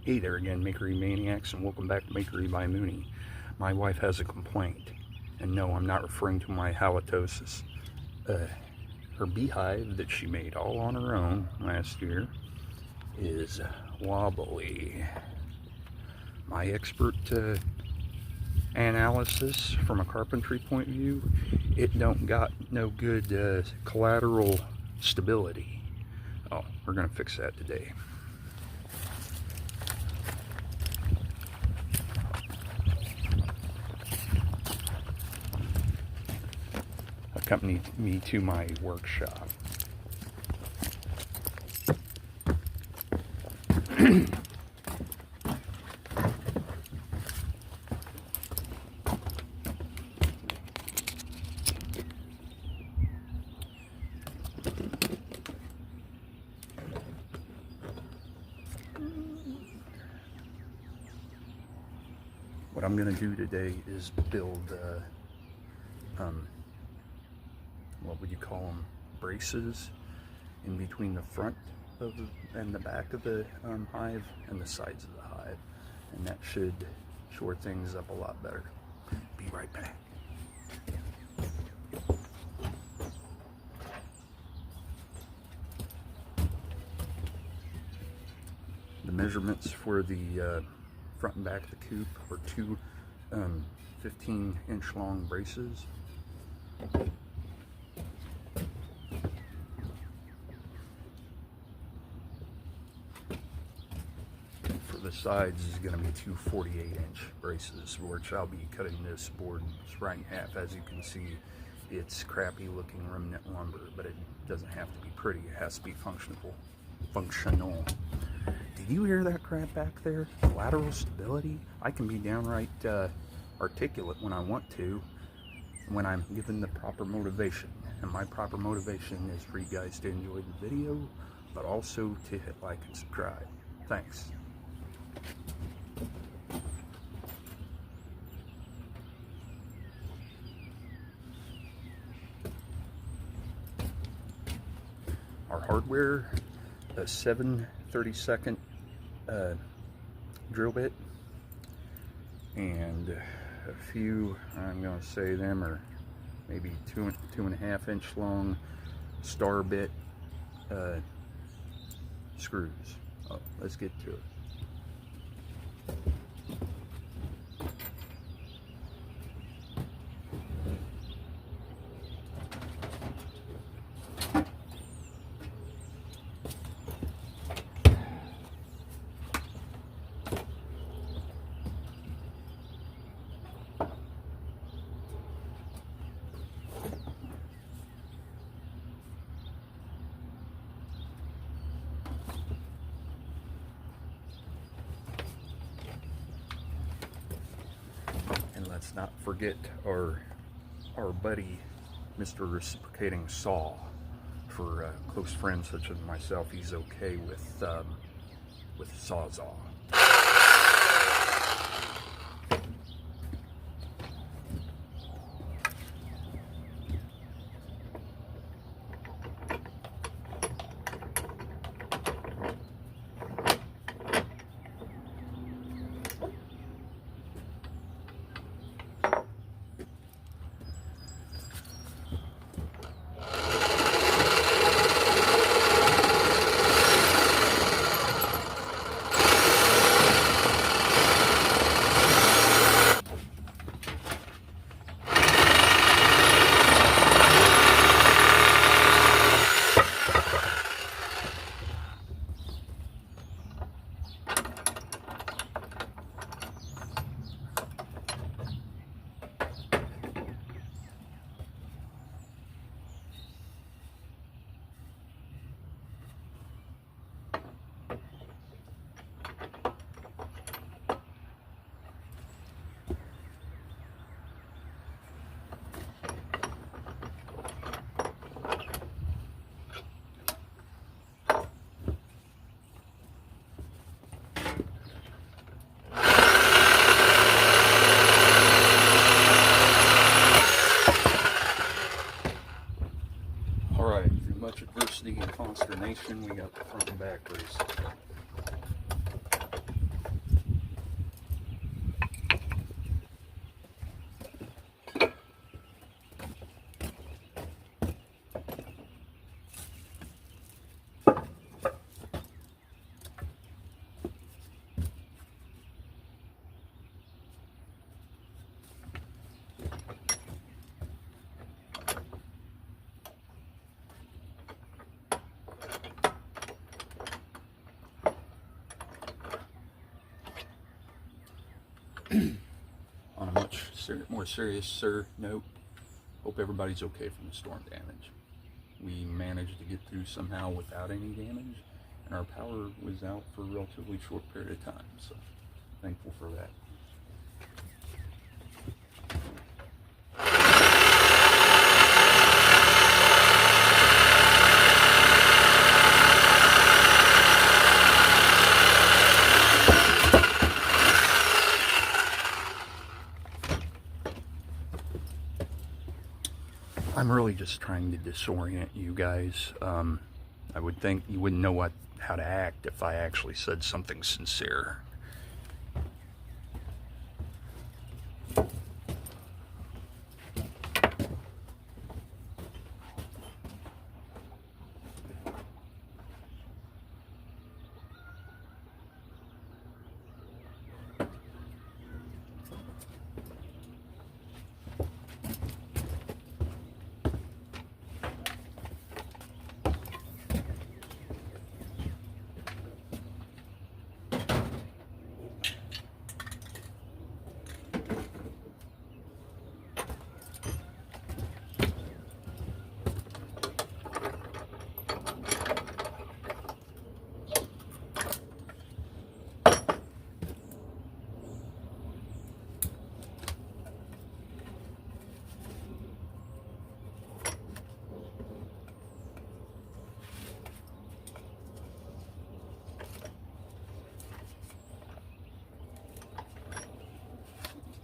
Hey there again, Makery Maniacs, and welcome back to Makery by Mooney. My wife has a complaint, and no, I'm not referring to my halitosis. Her beehive that she made all on her own last year is wobbly. My expert analysis from a carpentry point of view, it don't got no good collateral stability. Oh, we're gonna fix that today. Accompanied me to my workshop. What I'm going to do today is build what would you call them, braces in between the front of and the back of the hive and the sides of the hive, and that should shore things up a lot better. Be right back. The measurements for the front and back of the coop are two 15-inch long braces. The sides is going to be two 48-inch braces, which I'll be cutting this board right in half. As you can see, it's crappy looking remnant lumber, but it doesn't have to be pretty, it has to be functional. Did you hear that crap back there? Lateral stability? I can be downright articulate when I want to, when I'm given the proper motivation. And my proper motivation is for you guys to enjoy the video, but also to hit like and subscribe. Thanks. Our hardware, a 7/32 drill bit, and a few, I'm going to say them are maybe 2.5 inch long star bit screws. Oh, let's get to it. Let's not forget our buddy, Mr. Reciprocating Saw. For close friends such as myself, he's okay with Sawzall. Much adversity and consternation, we got the front and back brace. On a much more serious note, hope everybody's okay from the storm damage. We managed to get through somehow without any damage, and our power was out for a relatively short period of time, so thankful for that. I'm really just trying to disorient you guys. I would think you wouldn't know how to act if I actually said something sincere.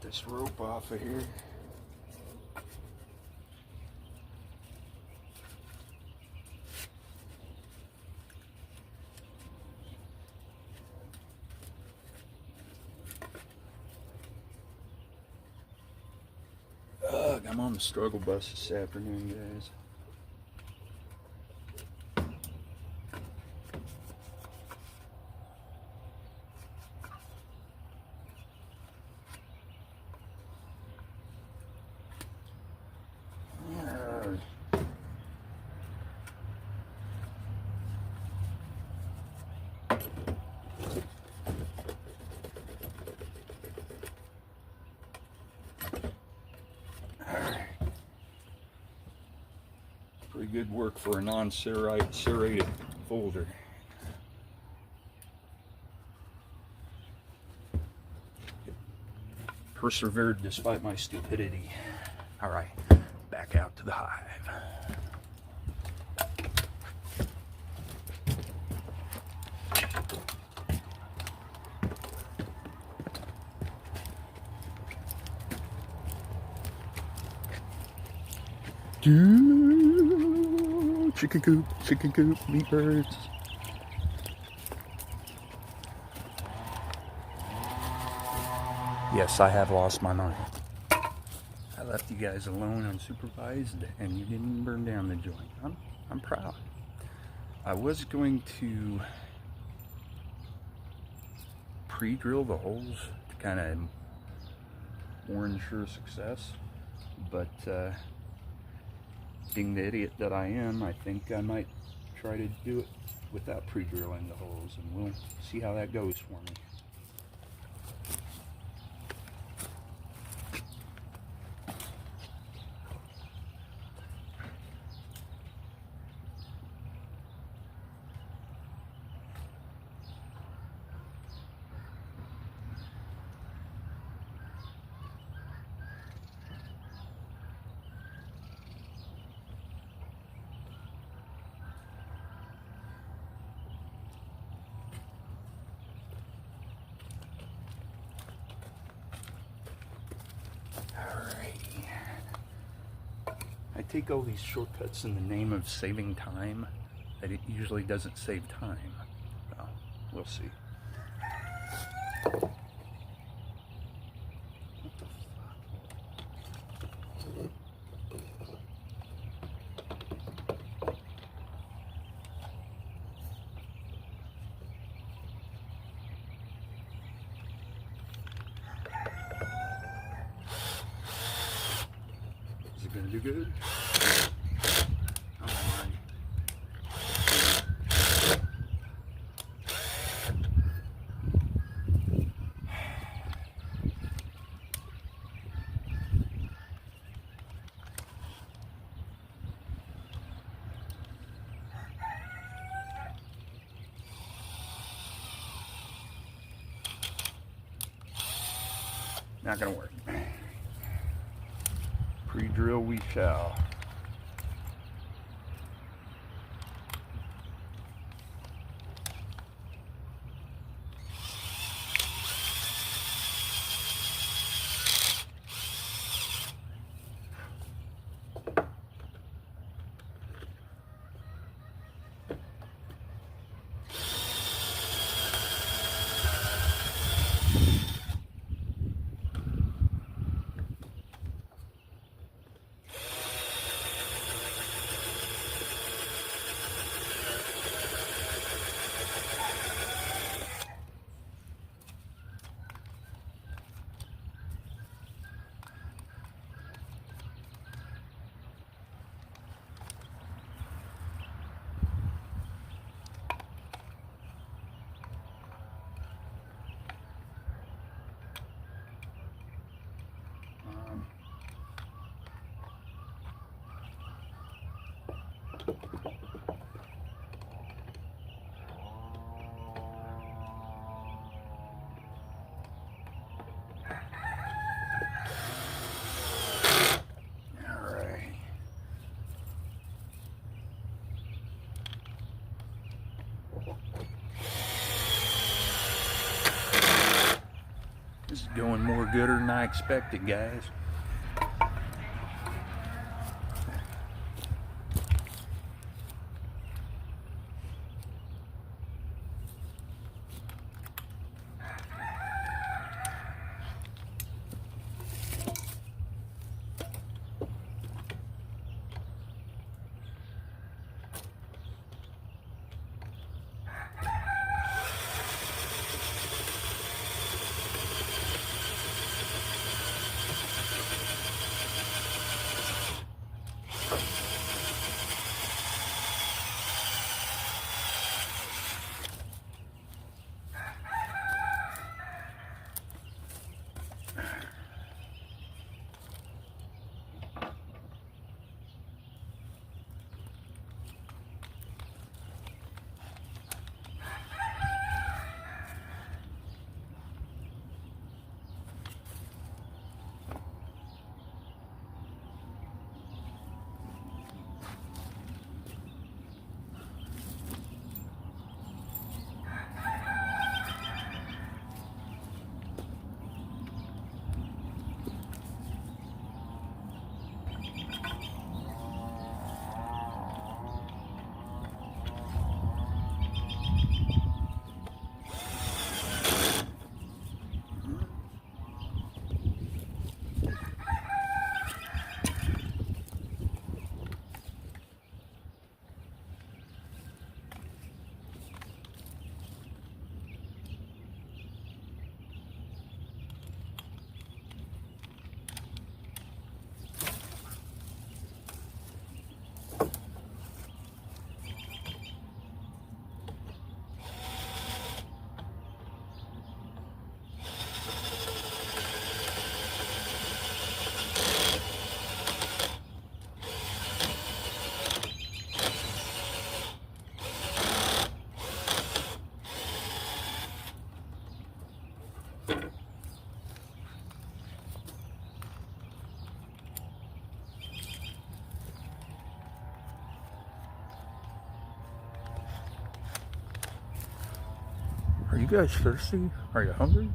This rope off of here. Ugh, I'm on the struggle bus this afternoon, guys. Pretty good work for a non-serrated folder. Persevered despite my stupidity. All right, back out to the hive. Chicken coop, meat birds. Yes, I have lost my mind. I left you guys alone unsupervised, and you didn't burn down the joint. I'm proud. I was going to pre-drill the holes to kind of more ensure success, but being the idiot that I am, I think I might try to do it without pre-drilling the holes, and we'll see how that goes for me. I take all these shortcuts in the name of saving time, that it usually doesn't save time. Well, we'll see. What the Is it gonna do good? Not gonna work. Pre-drill we shall. This is going more gooder than I expected, guys. Are you guys thirsty? Are you hungry?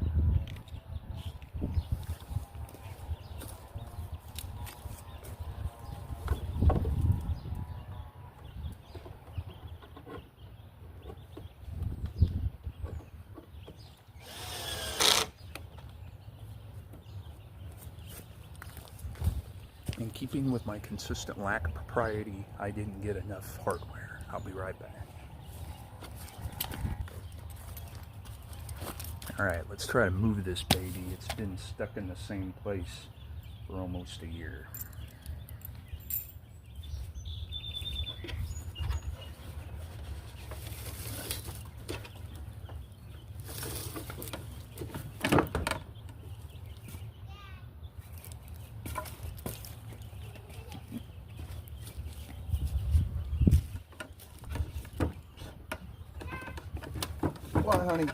In keeping with my consistent lack of propriety, I didn't get enough hardware. I'll be right back. Alright, let's try to move this baby. It's been stuck in the same place for almost a year. Come on, honey.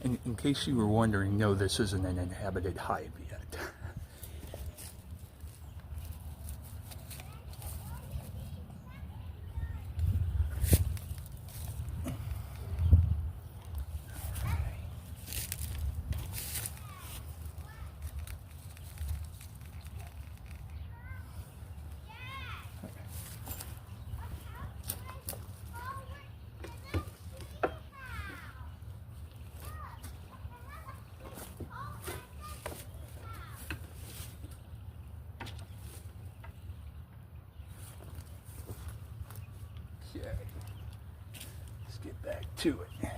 In case you were wondering, no, this isn't an inhabited hive yet. Okay, let's get back to it.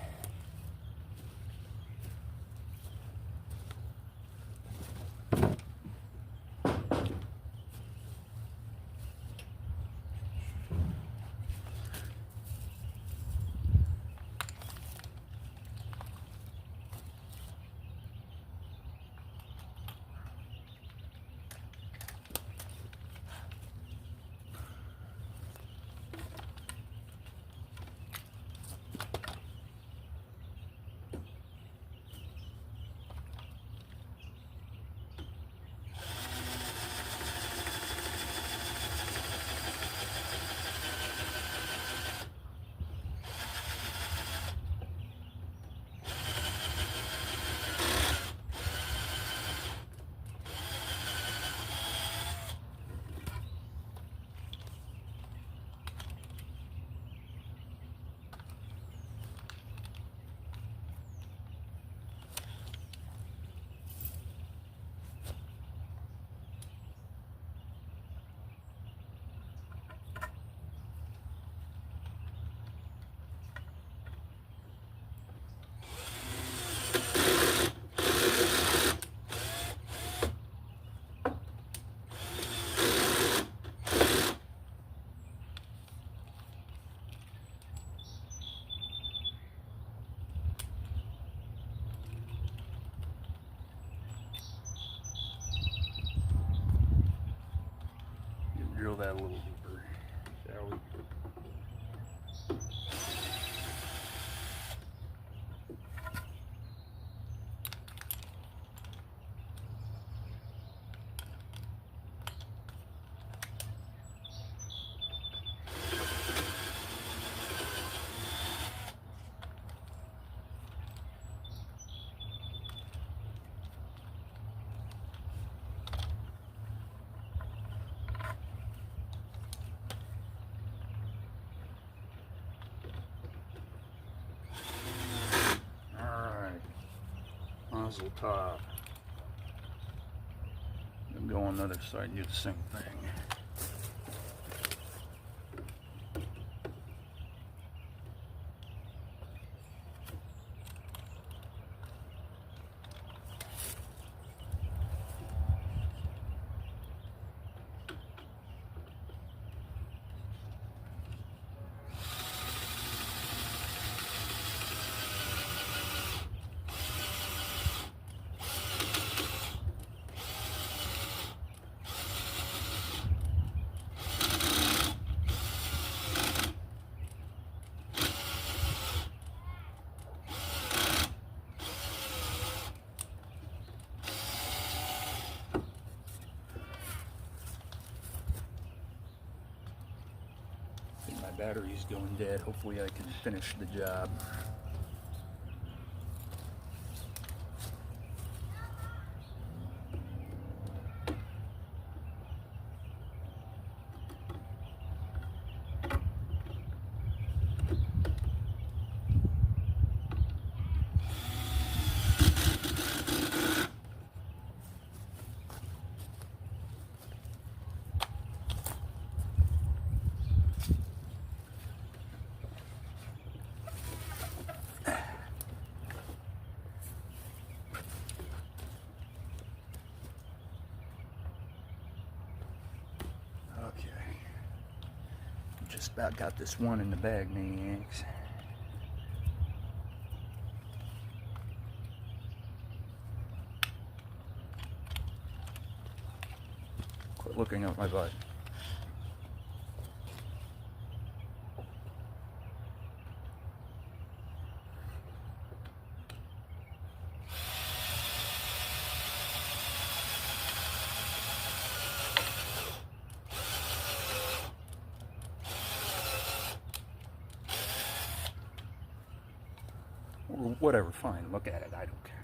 Drill that a little deeper, shall we? Nozzle top. Then go on the other side and do the same thing. Battery's going dead. Hopefully I can finish the job. Just about got this one in the bag, maniacs. Quit looking at my butt. Or whatever, fine, look at it, I don't care.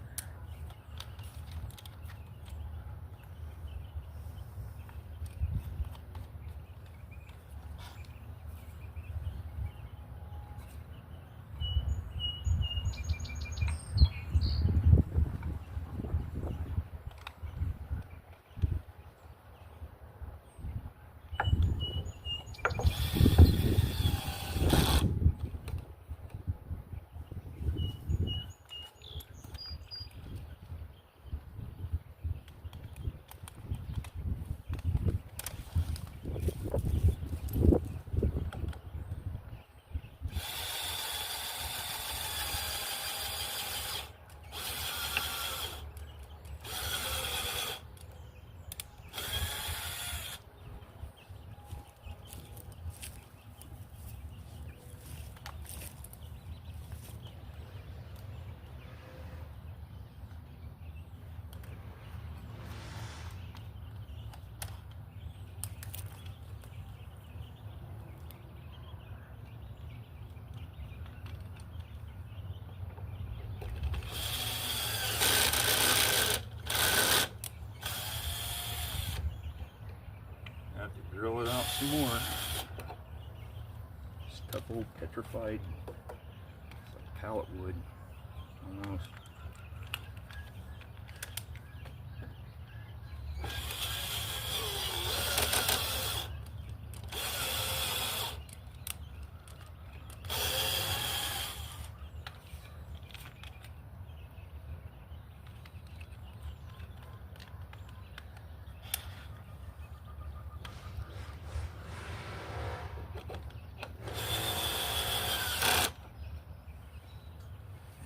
Have to drill it out some more. This tough old petrified, it's like pallet wood almost.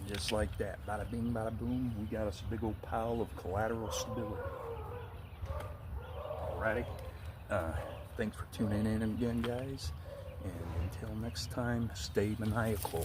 Just like that, bada bing, bada boom, we got us a big old pile of collateral stability. Alrighty, thanks for tuning in again, guys, and until next time, stay maniacal.